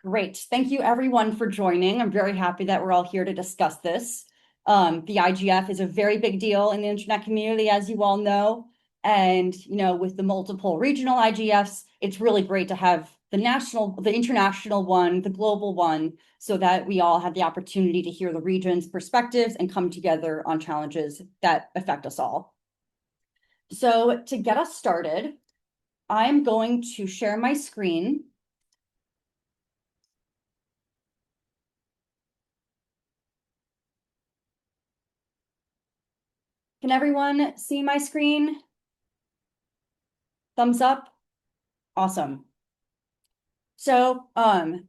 Great. Thank you everyone for joining. I'm very happy that we're all here to discuss this. The IGF is a very big deal in the internet community, as you all know. And, with the multiple regional IGFs, it's really great to have the international one, the global one, so that we all have the opportunity to hear the region's perspectives and come together on challenges that affect us all. So to get us started, I'm going to share my screen. Can everyone see my screen? Thumbs up? Awesome. So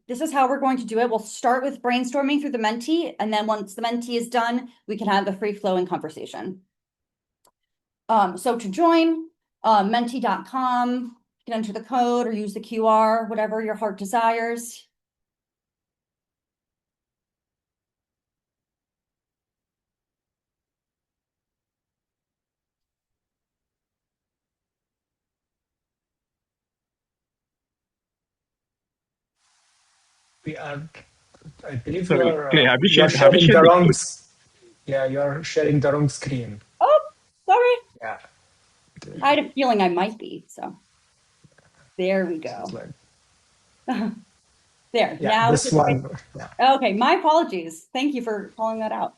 this is how we're going to do it. We'll start with brainstorming through the Menti, and then once the Menti is done, we can have the free-flowing conversation. So to join, menti.com, you can enter the code or use the QR, whatever your heart desires. We are, I believe Sorry, okay, you are have you sharing shared the the wrong, code? yeah, you are sharing the wrong screen. Oh, sorry. Yeah, I had a feeling I might be, so there we so it's go. like, There, yeah, now we this should be. one, yeah. Okay, my apologies. Thank you for calling that out.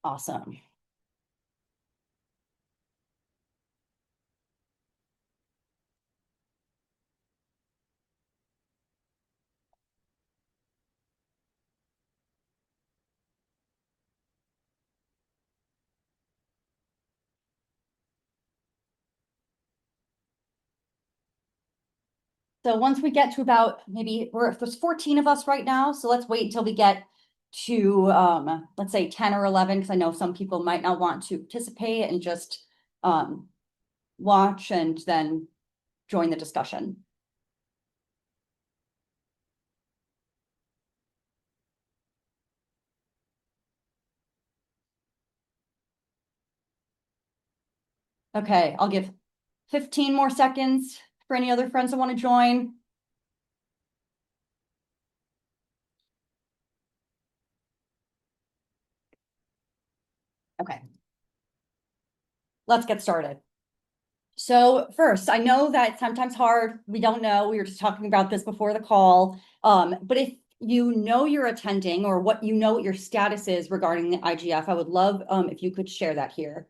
Awesome. So once we get to about there's 14 of us right now, so let's wait until we get to let's say 10 or 11, because I know some people might not want to participate and just watch and then join the discussion. Okay, I'll give 15 more seconds for any other friends that want to join. Okay, let's get started. So first, I know that it's sometimes hard. We don't know. We were just talking about this before the call. But if you know you're attending or what your status is regarding the IGF, I would love if you could share that here.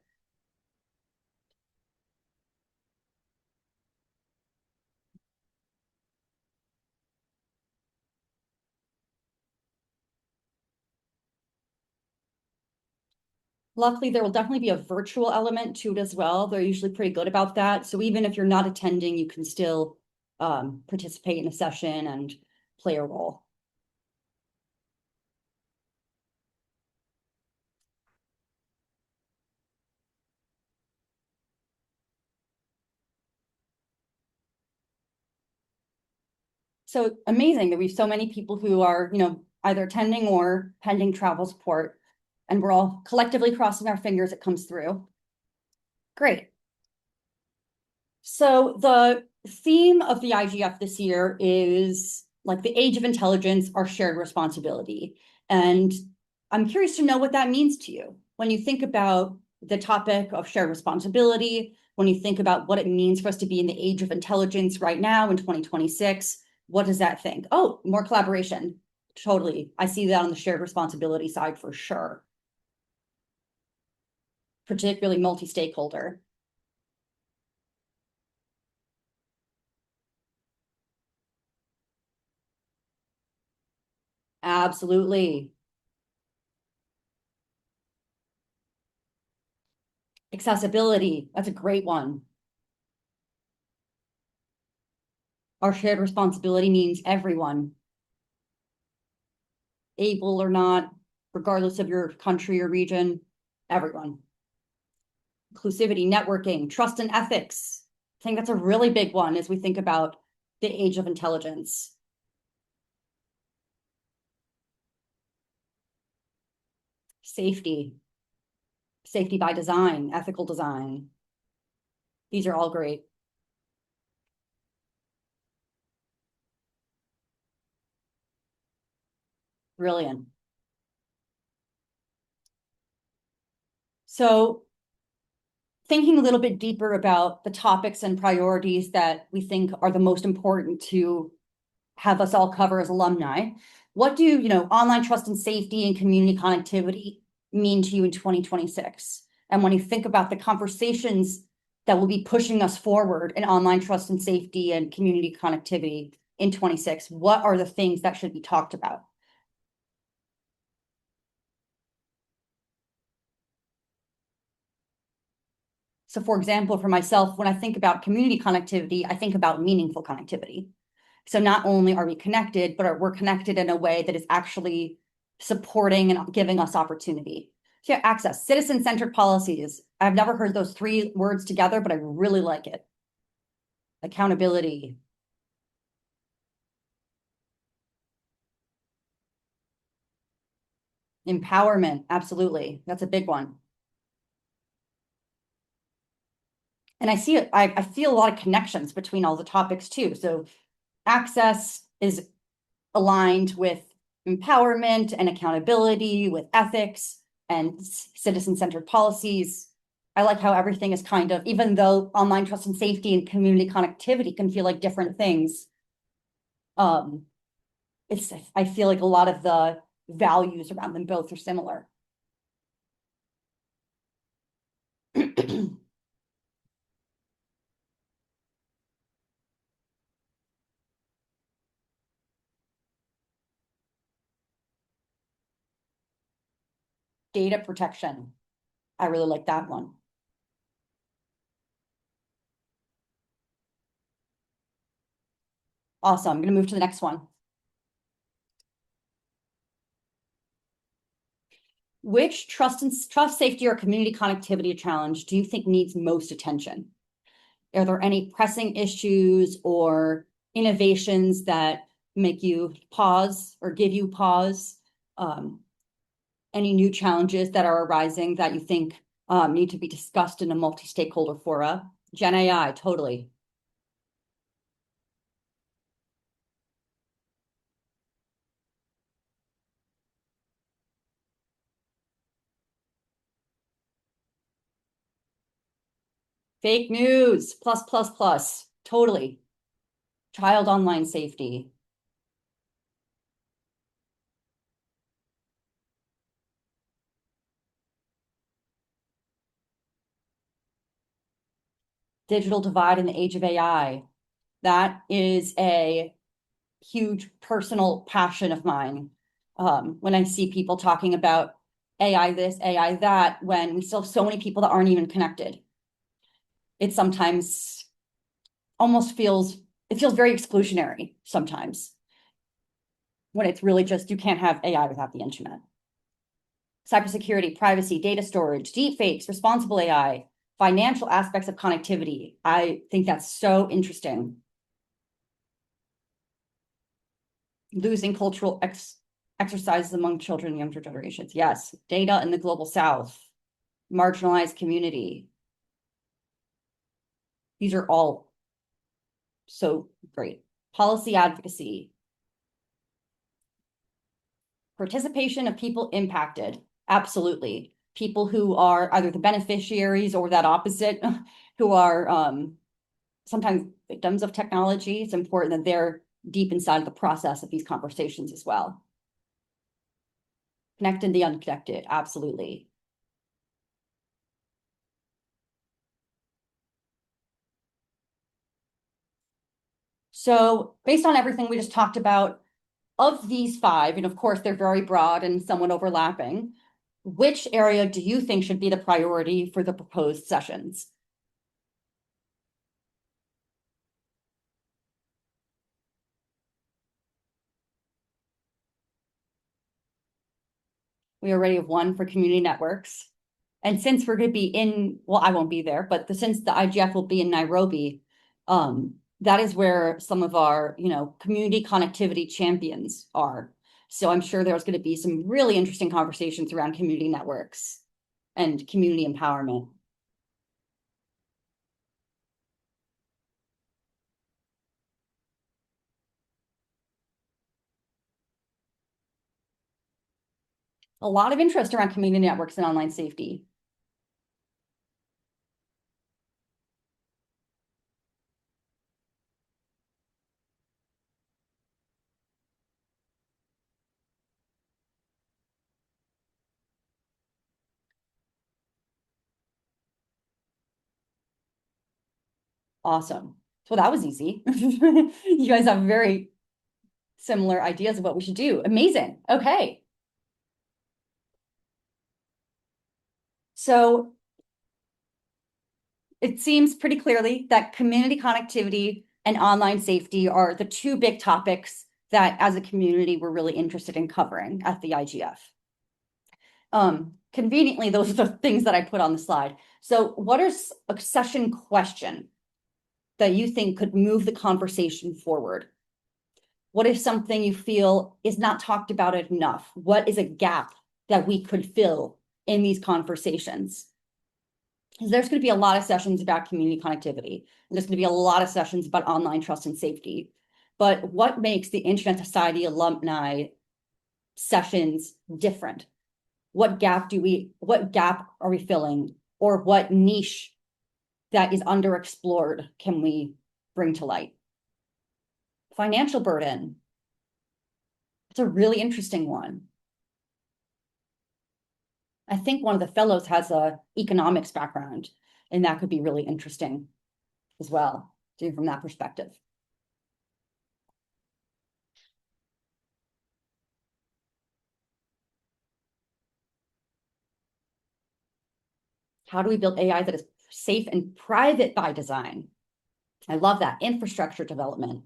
Luckily, there will definitely be a virtual element to it as well. They're usually pretty good about that. So even if you're not attending, you can still participate in a session and play a role. So amazing that we have so many people who are, either attending or pending travel support, and we're all collectively crossing our fingers it comes through. Great. So the theme of the IGF this year is like the age of intelligence, our shared responsibility. And I'm curious to know what that means to you. When you think about the topic of shared responsibility, when you think about what it means for us to be in the age of intelligence right now in 2026, what does that think? Oh, more collaboration. Totally. I see that on the shared responsibility side for sure, particularly multi-stakeholder. Absolutely. Accessibility, that's a great one. Our shared responsibility means everyone, able or not, regardless of your country or region, everyone. Inclusivity, networking, trust and ethics. I think that's a really big one as we think about the age of intelligence. Safety, safety by design, ethical design. These are all great. Brilliant. So thinking a little bit deeper about the topics and priorities that we think are the most important to have us all cover as alumni, what do, online trust and safety and community connectivity mean to you in 2026? And when you think about the conversations that will be pushing us forward in online trust and safety and community connectivity in 26, what are the things that should be talked about? So for example, for myself, when I think about community connectivity, I think about meaningful connectivity. So not only are we connected, but we're connected in a way that is actually supporting and giving us opportunity. So yeah, access, citizen-centered policies. I've never heard those three words together, but I really like it. Accountability. Empowerment, absolutely. That's a big one. And I see it, I feel a lot of connections between all the topics too. So access is aligned with empowerment and accountability, with ethics and citizen-centered policies. I like how everything is kind of, even though online trust and safety and community connectivity can feel like different things, um, I feel like a lot of the values around them both are similar. Data protection. I really like that one. Awesome. I'm going to move to the next one. Which trust, safety, or community connectivity challenge do you think needs most attention? Are there any pressing issues or innovations that make you pause or give you pause? Any new challenges that are arising that you think need to be discussed in a multi-stakeholder fora? Gen AI, totally. Fake news, plus, plus, plus, totally. Child online safety. Digital divide in the age of AI. That is a huge personal passion of mine. When I see people talking about AI this, AI that, when we still have so many people that aren't even connected, it sometimes almost feels very exclusionary sometimes when it's really just you can't have AI without the internet. Cybersecurity, privacy, data storage, deepfakes, responsible AI, financial aspects of connectivity. I think that's so interesting. Losing cultural exercises among children and younger generations. Yes, data in the global south, marginalized community. These are all so great. Policy advocacy. Participation of people impacted. Absolutely. People who are either the beneficiaries or that opposite, who are sometimes victims of technology. It's important that they're deep inside of the process of these conversations as well. Connected the unconnected. Absolutely. So based on everything we just talked about, of these five, and of course they're very broad and somewhat overlapping, which area do you think should be the priority for the proposed sessions? We already have one for community networks. And since we're going to be in, well, I won't be there, but since the IGF will be in Nairobi, that is where some of our, community connectivity champions are. So I'm sure there's going to be some really interesting conversations around community networks and community empowerment. A lot of interest around community networks and online safety. Awesome. So that was easy. You guys have very similar ideas of what we should do. Amazing. Okay. So it seems pretty clearly that community connectivity and online safety are the two big topics that as a community we're really interested in covering at the IGF. Conveniently, those are the things that I put on the slide. So what is a session question that you think could move the conversation forward? What is something you feel is not talked about enough? What is a gap that we could fill in these conversations? Because there's going to be a lot of sessions about community connectivity. And there's going to be a lot of sessions about online trust and safety. But what makes the Internet Society alumni sessions different? What gap are we filling? Or what niche that is underexplored can we bring to light? Financial burden. It's a really interesting one. I think one of the fellows has a economics background, and that could be really interesting as well, from that perspective. How do we build AI that is safe and private by design? I love that. Infrastructure development.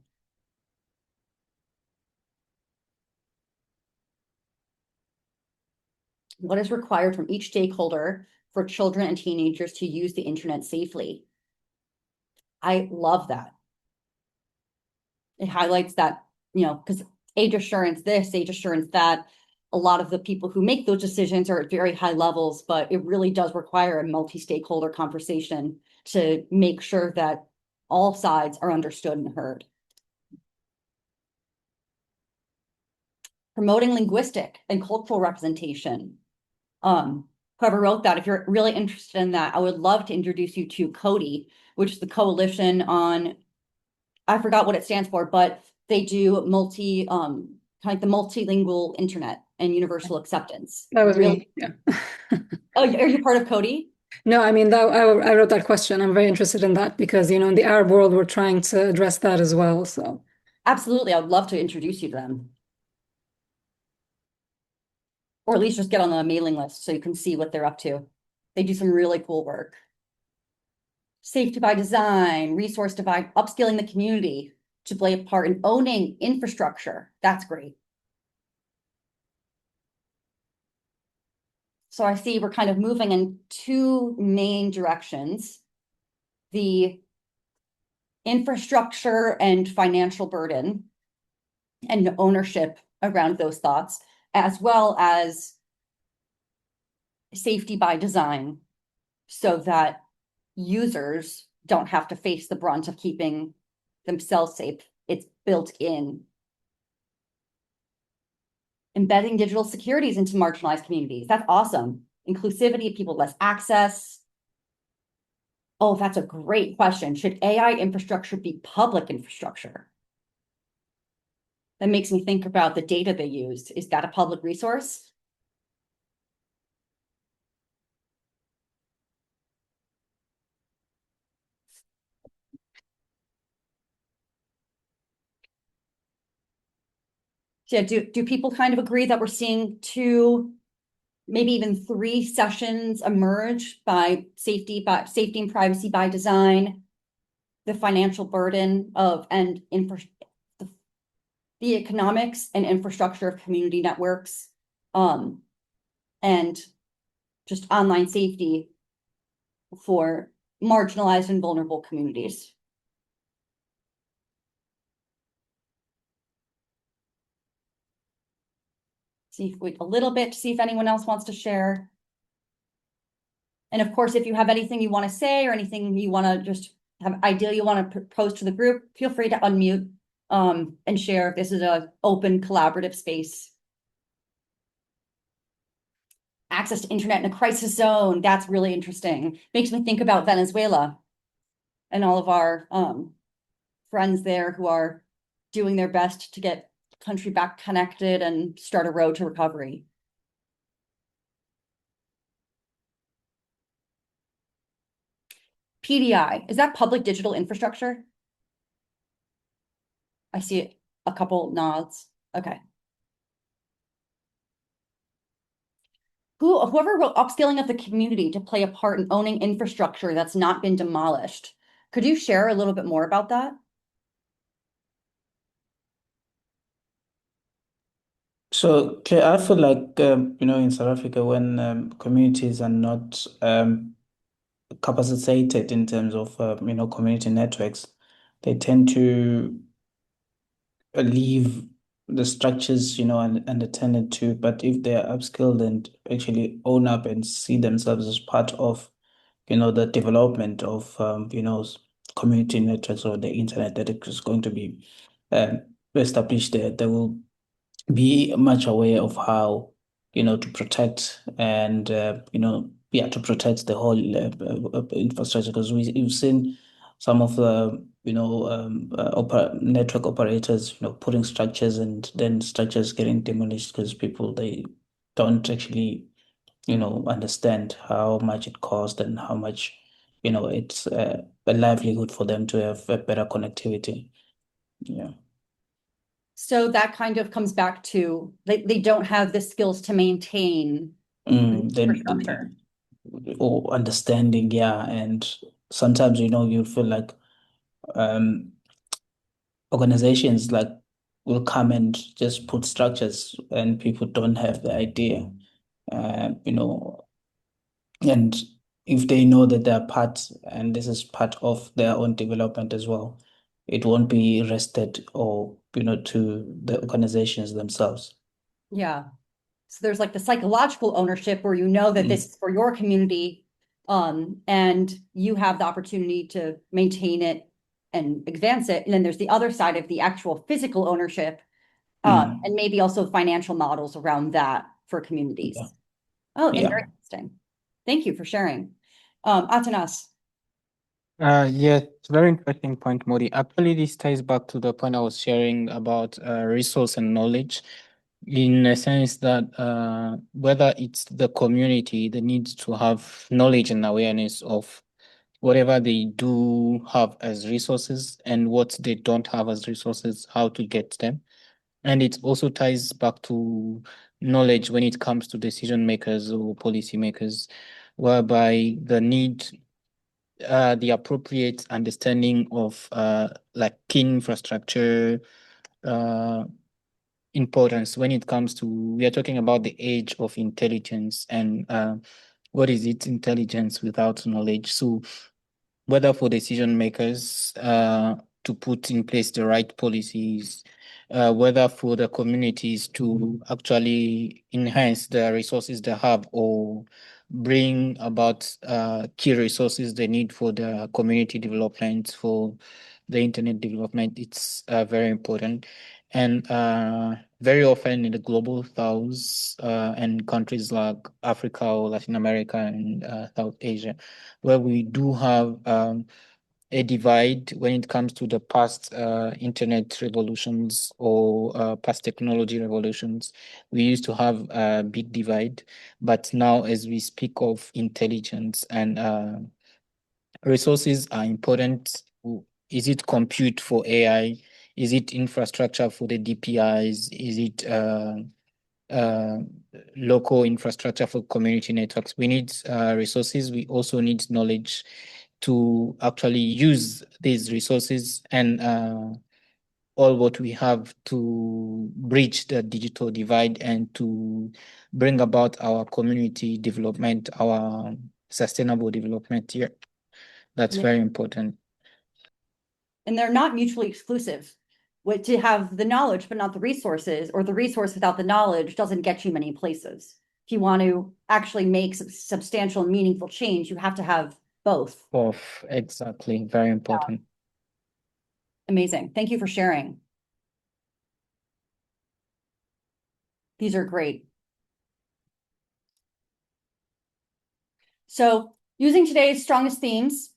What is required from each stakeholder for children and teenagers to use the internet safely? I love that. It highlights that, because age assurance this, age assurance that, a lot of the people who make those decisions are at very high levels, but it really does require a multi-stakeholder conversation to make sure that all sides are understood and heard. Promoting linguistic and cultural representation. Whoever wrote that, if you're really interested in that, I would love to introduce you to CODI, which is the coalition on, I forgot what it stands for, but they do kind of like the multilingual internet and universal acceptance. That was me. Yeah. Oh, are you part of CODI? No, I mean that I wrote that question. I'm very interested in that because in the Arab world we're trying to address that as well. So Absolutely, I would love to introduce you to them. Or at least just get on the mailing list so you can see what they're up to. They do some really cool work. Safety by design, resource divide, upskilling the community to play a part in owning infrastructure. That's great. So I see we're kind of moving in two main directions. The infrastructure and financial burden and ownership around those thoughts, as well as safety by design, so that users don't have to face the brunt of keeping themselves safe. It's built in. Embedding digital securities into marginalized communities. That's awesome. Inclusivity, people less access. Oh, that's a great question. Should AI infrastructure be public infrastructure? That makes me think about the data they used. Is that a public resource? So do people kind of agree that we're seeing two, maybe even three sessions emerge by safety and privacy by design, the financial burden of and the economics and infrastructure of community networks, and just online safety for marginalized and vulnerable communities. See if wait a little bit to see if anyone else wants to share. And of course, if you have anything you want to say or anything you want to just have idea you want to propose to the group, feel free to unmute and share. This is an open collaborative space. Access to internet in a crisis zone. That's really interesting. Makes me think about Venezuela and all of our friends there who are doing their best to get country back connected and start a road to recovery. PDI, is that public digital infrastructure? I see a couple nods. Okay. Whoever wrote upscaling of the community to play a part in owning infrastructure that's not been demolished. Could you share a little bit more about that? So, okay, I feel like in South Africa, when communities are not capacitated in terms of community networks, they tend to leave the structures, and attend it to. But if they are upskilled and actually own up and see themselves as part of, the development of community networks or the internet that is going to be um, established there, they will be much aware of how to protect and to protect the whole infrastructure, because we've seen some of the network operators putting structures and then structures getting demolished because people they don't actually understand how much it costs and how much it's a livelihood for them to have a better connectivity. Yeah. So that kind of comes back to they don't have the skills to maintain infrastructure. Or understanding, yeah. And sometimes, you feel like um organizations like will come and just put structures and people don't have the idea. Uh, you know, and if they know that they're part and this is part of their own development as well, it won't be rested or, to the organizations themselves. Yeah. So there's like the psychological ownership where you know that this is for your community, and you have the opportunity to maintain it and advance it. And then there's the other side of the actual physical ownership, and maybe also financial models around that for communities. Yeah. Oh, and Yeah. very interesting. Thank you for sharing. Atanas. Yeah, it's a very interesting point, Modi. Actually, this ties back to the point I was sharing about resource and knowledge, in a sense that whether it's the community, they need to have knowledge and awareness of whatever they do have as resources and what they don't have as resources, how to get them. And it also ties back to knowledge when it comes to decision makers or policy makers, whereby the appropriate understanding of like key infrastructure importance when it comes to, we are talking about the age of intelligence, and what is it, intelligence without knowledge? So whether for decision makers to put in place the right policies, whether for the communities to actually enhance the resources they have or bring about key resources they need for the community development, for the internet development, it's very important. And very often in the global south and countries like Africa or Latin America and South Asia, where we do have a divide when it comes to the past internet revolutions or past technology revolutions. We used to have a big divide, but now as we speak of intelligence and resources are important. Is it compute for AI? Is it infrastructure for the DPIs? Is it uh, local infrastructure for community networks? We need resources. We also need knowledge to actually use these resources and all what we have to bridge the digital divide and to bring about our community development, our sustainable development here. That's very important. And they're not mutually exclusive. To have the knowledge but not the resources, or the resource without the knowledge doesn't get you many places. If you want to actually make substantial and meaningful change, you have to have both. Exactly, very important. Amazing. Thank you for sharing. These are great. So using today's strongest themes,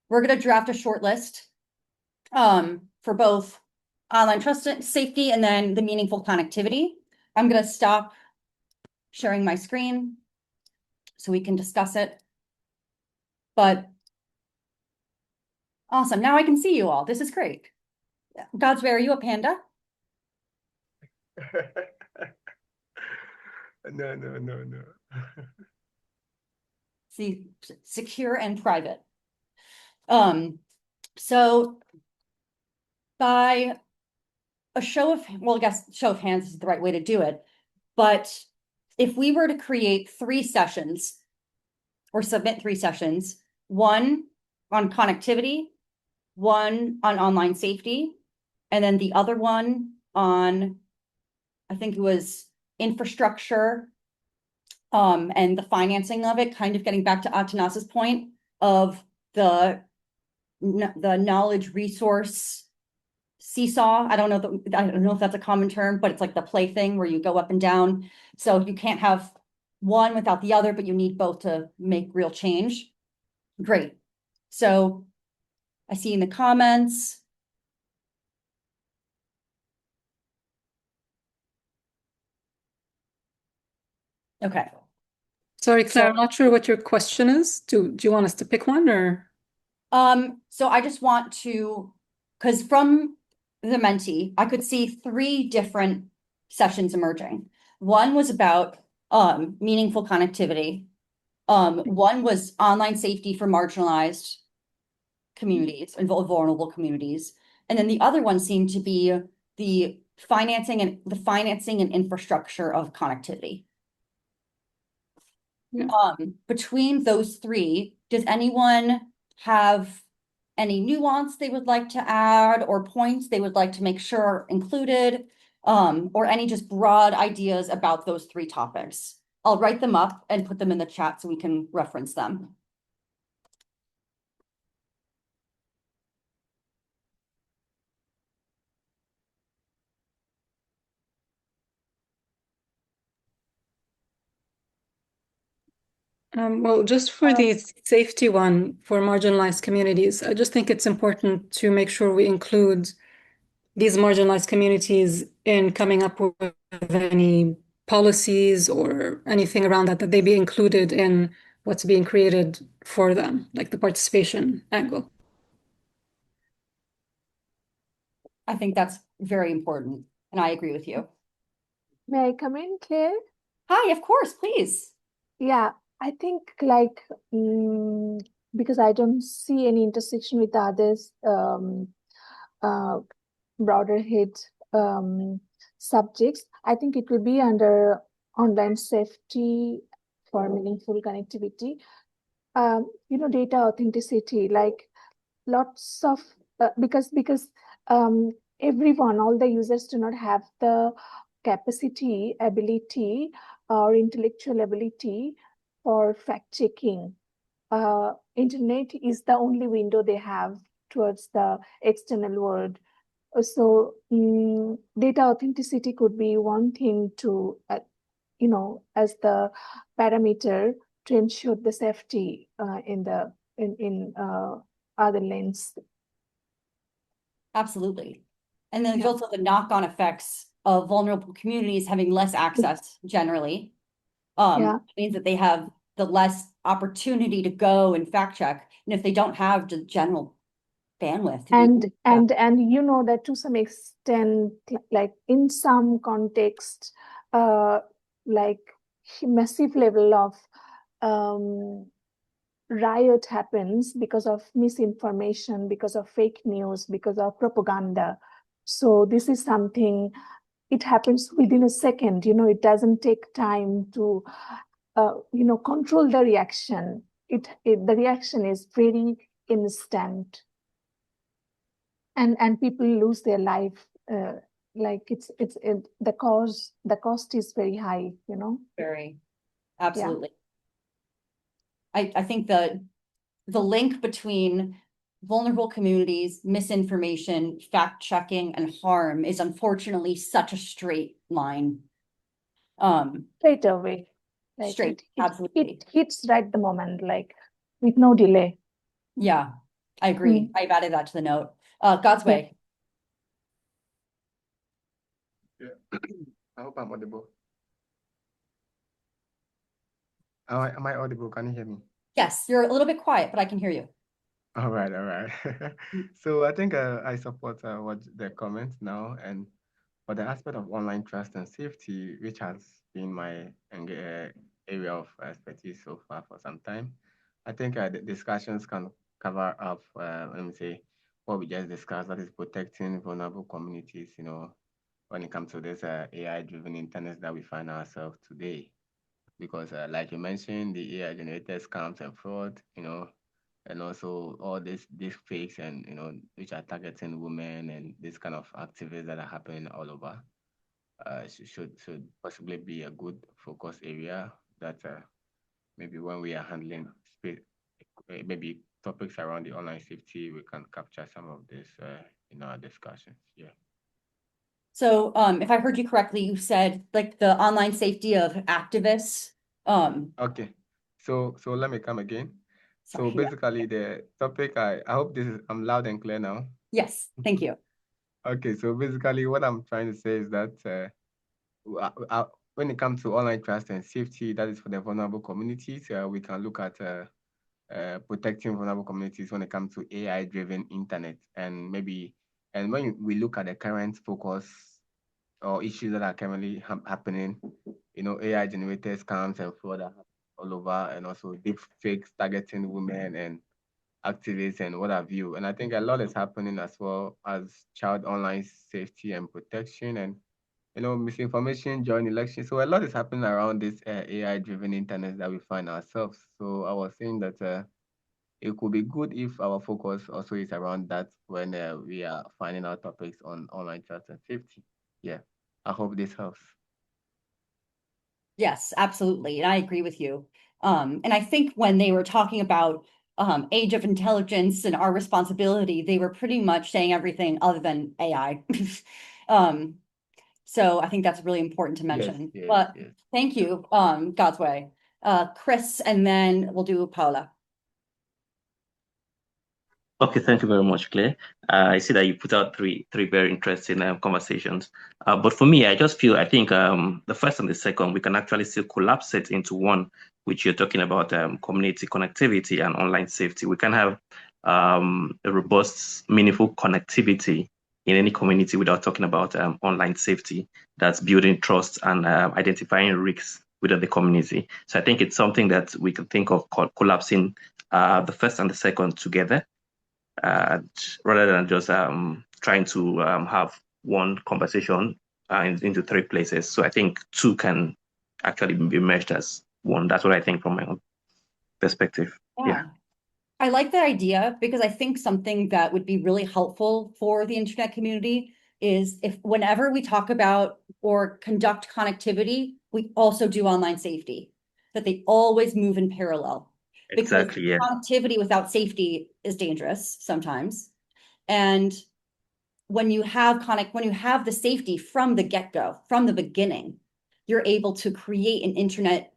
we're going to draft a short list for both online trust and safety and then the meaningful connectivity. I'm going to stop sharing my screen so we can discuss it. But awesome. Now I can see you all. This is great. Godsway, are you a panda? No. See, secure and private. So by a show of, well, I guess show of hands is the right way to do it. But if we were to create 3 sessions or submit 3 sessions, one on connectivity, one on online safety, and then the other one on, I think it was infrastructure, and the financing of it, kind of getting back to Atanas's point of the knowledge resource seesaw. I don't know if that's a common term, but it's like the play thing where you go up and down. So you can't have one without the other, but you need both to make real change. Great. So I see in the comments. Okay. Sorry, Claire, I'm So- not sure what your question is. Do you want us to pick one or? So I just want to, because from the Menti, I could see 3 different sessions emerging. One was about meaningful connectivity. One was online safety for marginalized communities and vulnerable communities. And then the other one seemed to be the financing and infrastructure of connectivity. Yeah. Between those 3, does anyone have any nuance they would like to add or points they would like to make sure are included, or any just broad ideas about those 3 topics? I'll write them up and put them in the chat so we can reference them. Well, just for the safety one for marginalized communities, I just think it's important to make sure we include these marginalized communities in coming up with any policies or anything around that they be included in what's being created for them, like the participation angle. I think that's very important, and I agree with you. May I come in, Claire? Hi, of course, please. Yeah, I think like because I don't see any intersection with the others broader head subjects. I think it will be under online safety for meaningful connectivity. Data authenticity, like lots of because everyone, all the users do not have the capacity, ability, or intellectual ability for fact checking. Internet is the only window they have towards the external world. So data authenticity could be one thing to, as the parameter to ensure the safety in other lanes. Absolutely. And then Yeah. there's also the knock-on effects of vulnerable communities having less access generally. Yeah. It means that they have the less opportunity to go and fact check. And if they don't have the general bandwidth. And you know that to some extent, like in some context, like massive level of riot happens because of misinformation, because of fake news, because of propaganda. So this is something, it happens within a second, it doesn't take time to, control the reaction. The reaction is very instant, and people lose their life. Like the cost is very high, Very, absolutely. I think the link between vulnerable communities, misinformation, fact checking, and harm is unfortunately such a straight line. Straight away. Like Straight, absolutely. It hits right the moment, like with no delay. Yeah, I agree. I've added that to the note. God's way. Yeah. I hope I'm audible. Am I audible? Can you hear me? Yes, you're a little bit quiet, but I can hear you. All right. So I think I support what the comments now, and for the aspect of online trust and safety, which has been my area of expertise so far for some time. I think the discussions can cover up, let me say, what we just discussed, that is protecting vulnerable communities, when it comes to this AI-driven internet that we find ourselves today. Because like you mentioned, the AI-generated scams and fraud, and also all these fakes and, which are targeting women and this kind of activities that are happening all over. Should possibly be a good focus area that maybe when we are handling maybe topics around the online safety, we can capture some of this in our discussions. Yeah. So if I heard you correctly, you said like the online safety of activists. Okay. So let me come again. Sorry, So basically the topic, I hope I'm loud and clear now. yes, thank you. Okay, so basically what I'm trying to say is that when it comes to online trust and safety, that is for the vulnerable communities, we can look at protecting vulnerable communities when it comes to AI-driven internet, and when we look at the current focus or issues that are currently happening, AI-generated scams and fraud are all over, and also deep fakes targeting women and activists and what have you. And I think a lot is happening as well as child online safety and protection, and misinformation during elections. So a lot is happening around this AI-driven internet that we find ourselves. So I was saying that it could be good if our focus also is around that when we are finding out topics on online trust and safety. Yeah, I hope this helps. Yes, absolutely. And I agree with you. And I think when they were talking about age of intelligence and our responsibility, they were pretty much saying everything other than AI. So I think that's really important to mention. Yes, But yes. thank you, God's way. Chris, and then we'll do Paula. Okay, thank you very much, Claire. I see that you put out three very interesting conversations. But for me, I think the first and the second, we can actually still collapse it into one, which you're talking about community connectivity and online safety. We can have a robust, meaningful connectivity in any community without talking about online safety that's building trust and identifying risks within the community. So I think it's something that we can think of collapsing the first and the second together. Rather than just trying to have one conversation into three places. So I think two can actually be meshed as one. That's what I think from my own perspective. Yeah. I like that idea because I think something that would be really helpful for the internet community is if whenever we talk about or conduct connectivity, we also do online safety, that they always move in parallel. Exactly, yeah. Connectivity without safety is dangerous sometimes. And when you have the safety from the get-go, from the beginning, you're able to create an internet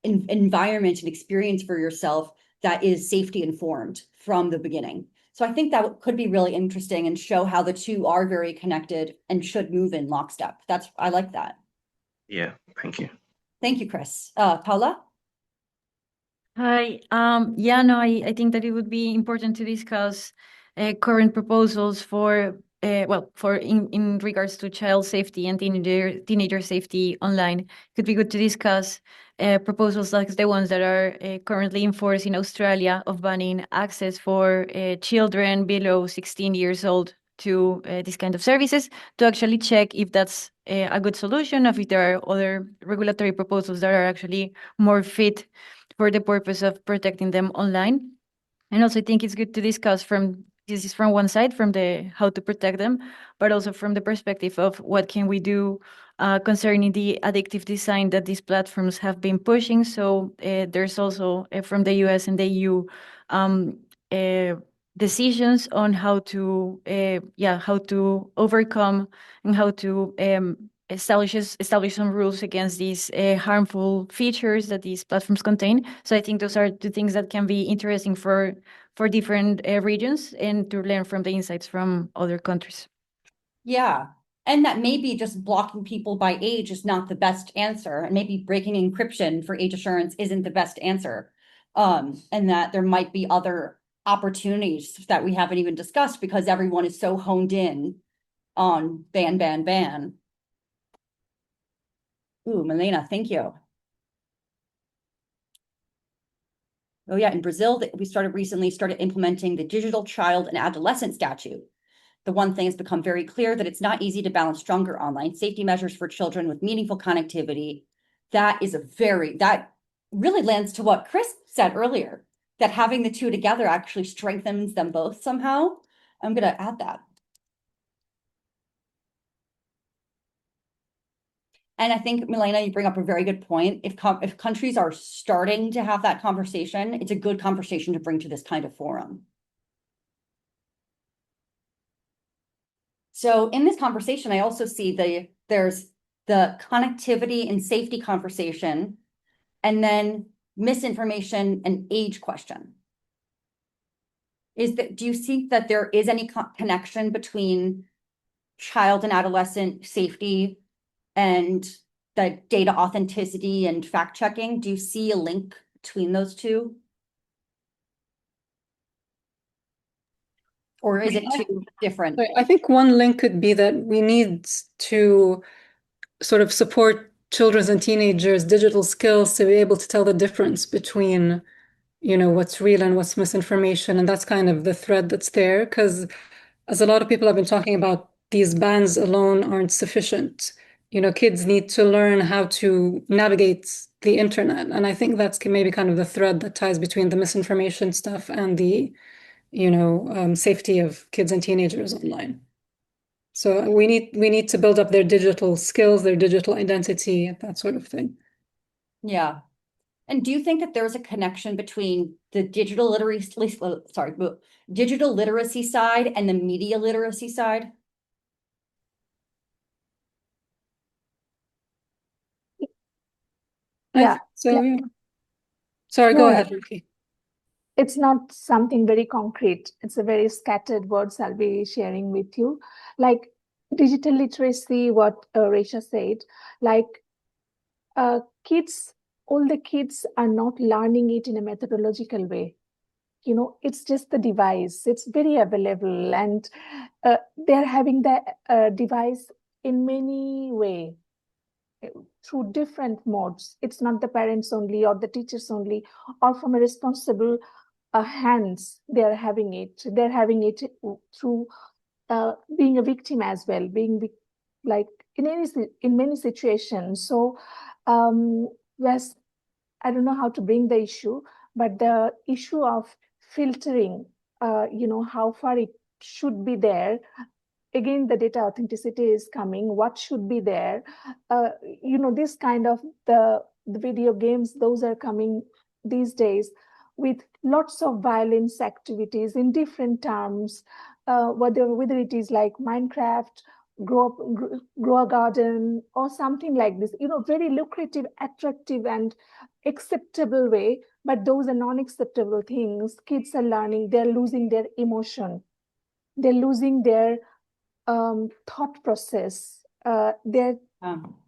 environment and experience for yourself that is safety informed from the beginning. So I think that could be really interesting and show how the two are very connected and should move in lockstep. I like that. Yeah, thank you. Thank you, Chris. Paula? Hi. Yeah, no, I think that it would be important to discuss current proposals for in regards to child safety and teenager safety online. It could be good to discuss proposals like the ones that are currently in force in Australia of banning access for children below 16 years old to these kind of services to actually check if that's a good solution, or if there are other regulatory proposals that are actually more fit for the purpose of protecting them online. And also I think it's good to discuss this is from one side, from the how to protect them, but also from the perspective of what can we do concerning the addictive design that these platforms have been pushing. So there's also from the US and the EU decisions on how to overcome and how to establish some rules against these harmful features that these platforms contain. So I think those are the things that can be interesting for different regions and to learn from the insights from other countries. Yeah. And that maybe just blocking people by age is not the best answer. And maybe breaking encryption for age assurance isn't the best answer. And that there might be other opportunities that we haven't even discussed because everyone is so honed in on ban, ban, ban. Ooh, Milena, thank you. Oh yeah, in Brazil, we recently started implementing the digital child and adolescent statute. The one thing has become very clear that it's not easy to balance stronger online safety measures for children with meaningful connectivity. That really lands to what Chris said earlier, that having the two together actually strengthens them both somehow. I'm going to add that. And I think, Milena, you bring up a very good point. If countries are starting to have that conversation, it's a good conversation to bring to this kind of forum. So in this conversation, I also see there's the connectivity and safety conversation, and then misinformation and age question. Do you see that there is any connection between child and adolescent safety and the data authenticity and fact checking? Do you see a link between those two? Or is it too different? I think one link could be that we need to sort of support children's and teenagers' digital skills to be able to tell the difference between, what's real and what's misinformation. And that's kind of the thread that's there. Because as a lot of people have been talking about, these bans alone aren't sufficient. Kids need to learn how to navigate the internet. And I think that's maybe kind of the thread that ties between the misinformation stuff and the safety of kids and teenagers online. So we need to build up their digital skills, their digital identity, that sort of thing. Yeah. And do you think that there's a connection between the digital literacy side and the media literacy side? Yeah. Yeah. Sorry, go ahead, Ruki. It's not something very concrete. It's a very scattered words I'll be sharing with you. Like digital literacy, what Resha said, like all the kids are not learning it in a methodological way. It's just the device. It's very available, and they're having the device in many ways through different modes. It's not the parents only or the teachers only or from a responsible hands. They're having it through being a victim as well, being like in many situations. So yes, I don't know how to bring the issue, but the issue of filtering, how far it should be there. Again, the data authenticity is coming. What should be there? This kind of the video games, those are coming these days with lots of violence activities in different terms, whether it is like Minecraft, grow a garden, or something like this. Very lucrative, attractive, and acceptable way. But those are non-acceptable things. Kids are learning. They're losing their emotion. They're losing their thought process. They're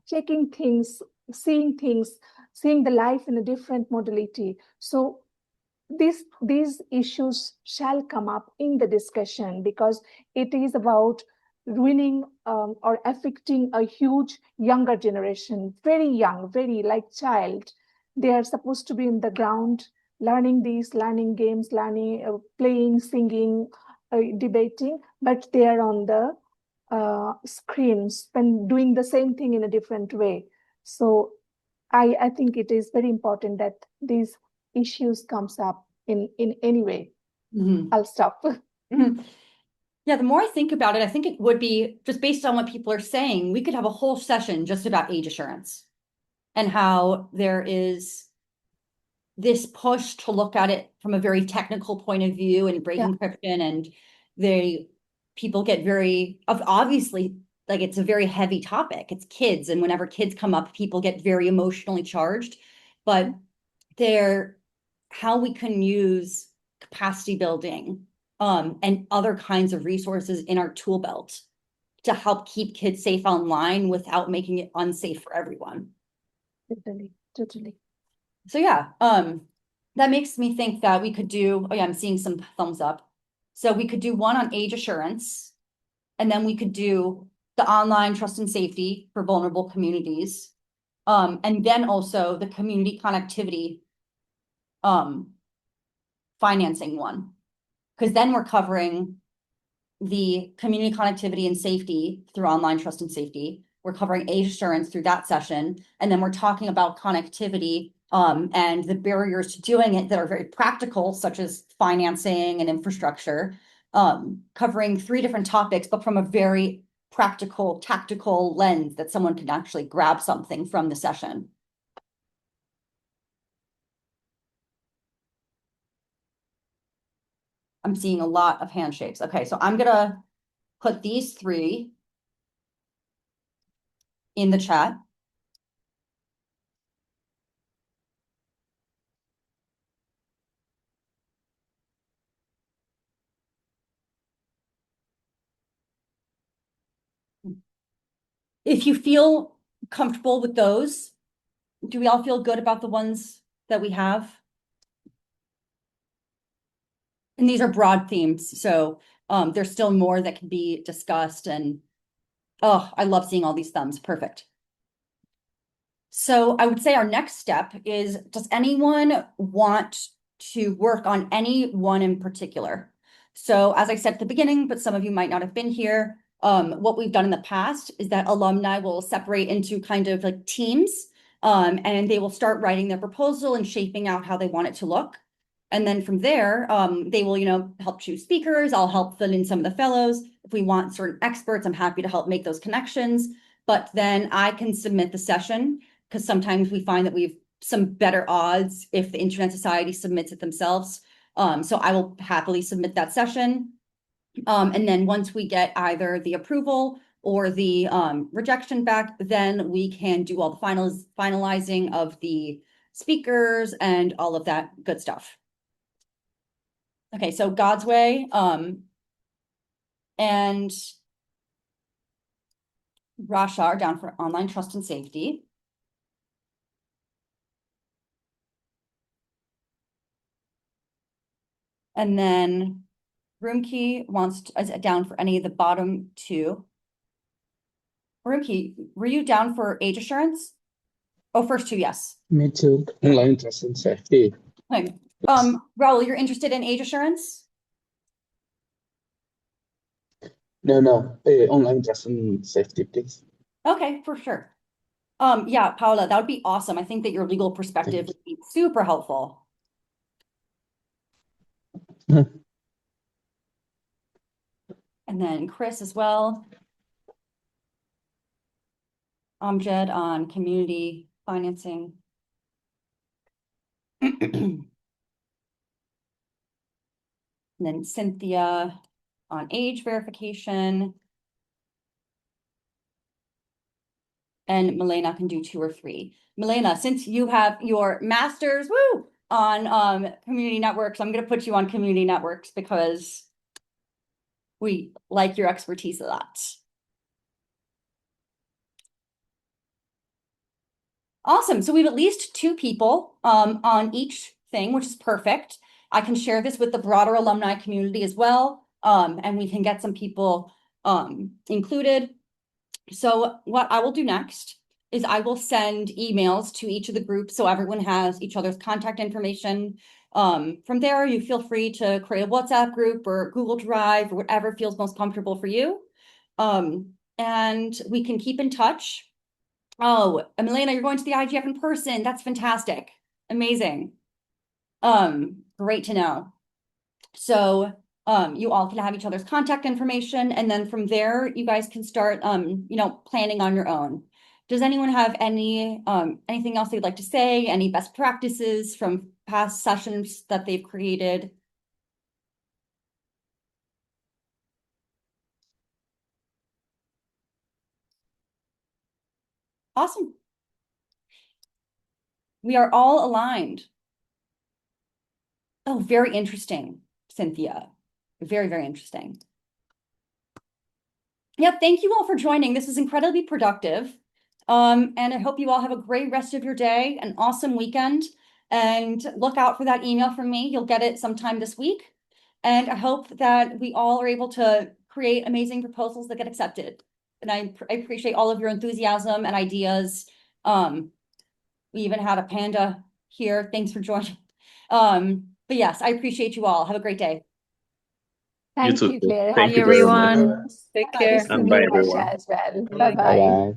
checking things, seeing the life in a different modality. So these issues shall come up in the discussion because it is about ruining or affecting a huge younger generation, very young, very like child. They are supposed to be in the ground, learning games, learning, playing, singing, debating, but they are on the screens and doing the same thing in a different way. So I think it is very important that these issues comes up in any way. Mhm. I'll stop. Mhm. Yeah, the more I think about it, I think it would be just based on what people are saying, we could have a whole session just about age assurance and how there is this push to look at it from a very technical point of view and break Yeah. encryption, and people get very obviously, like, it's a very heavy topic. It's kids, and whenever kids come up, people get very emotionally charged. But how we can use capacity building and other kinds of resources in our tool belt to help keep kids safe online without making it unsafe for everyone. Totally. So yeah, that makes me think that we could do, oh yeah, I'm seeing some thumbs up. So we could do one on age assurance, and then we could do the online trust and safety for vulnerable communities. And then also the community connectivity financing one. Because then we're covering the community connectivity and safety through online trust and safety. We're covering age assurance through that session. And then we're talking about connectivity and the barriers to doing it that are very practical, such as financing and infrastructure, covering 3 different topics, but from a very practical, tactical lens that someone can actually grab something from the session. I'm seeing a lot of handshakes. Okay, so I'm gonna put these 3 in the chat. If you feel comfortable with those, do we all feel good about the ones that we have? And these are broad themes, so there's still more that can be discussed, and oh, I love seeing all these thumbs. Perfect. So I would say our next step is, does anyone want to work on any one in particular? So as I said at the beginning, but some of you might not have been here, what we've done in the past is that alumni will separate into kind of like teams, and they will start writing their proposal and shaping out how they want it to look. And then from there, they will, help choose speakers. I'll help fill in some of the fellows. If we want certain experts, I'm happy to help make those connections. But then I can submit the session, because sometimes we find that we have some better odds if the Internet Society submits it themselves. So I will happily submit that session. And then once we get either the approval or the rejection back, then we can do all the finalizing of the speakers and all of that good stuff. Okay, so God's Way and Rasha are down for online trust and safety. And then Roomkey is down for any of the bottom 2. Roomkey, were you down for age assurance? Oh, first 2, yes. Me too. Online trust and safety. Okay. Raul, you're interested in age assurance? No. Online trust and safety, please. Okay, for sure. Yeah, Paula, that would be awesome. I think that your legal perspective would be super helpful. And then Chris as well. Amjad on community financing. And then Cynthia on age verification. And Milena can do 2 or 3. Milena, since you have your master's, on community networks, I'm going to put you on community networks because we like your expertise a lot. Awesome. So we have at least 2 people on each thing, which is perfect. I can share this with the broader alumni community as well, and we can get some people included. So what I will do next is I will send emails to each of the groups so everyone has each other's contact information. From there, you feel free to create a WhatsApp group or Google Drive or whatever feels most comfortable for you. And we can keep in touch. Oh, Milena, you're going to the IGF in person. That's fantastic. Amazing. Great to know. So you all can have each other's contact information, and then from there you guys can start planning on your own. Does anyone have anything else they'd like to say? Any best practices from past sessions that they've created? Awesome. We are all aligned. Oh, very interesting, Cynthia. Very, very interesting. Yeah, thank you all for joining. This is incredibly productive. And I hope you all have a great rest of your day, an awesome weekend, and look out for that email from me. You'll get it sometime this week. And I hope that we all are able to create amazing proposals that get accepted. And I appreciate all of your enthusiasm and ideas. We even had a panda here. Thanks for joining. But yes, I appreciate you all. Have a great day. Thank too. you, Claire. Thank Happy you very much. everyone. Take care. listening And bye, much everyone. as well. Bye. Bye-bye. Bye-bye.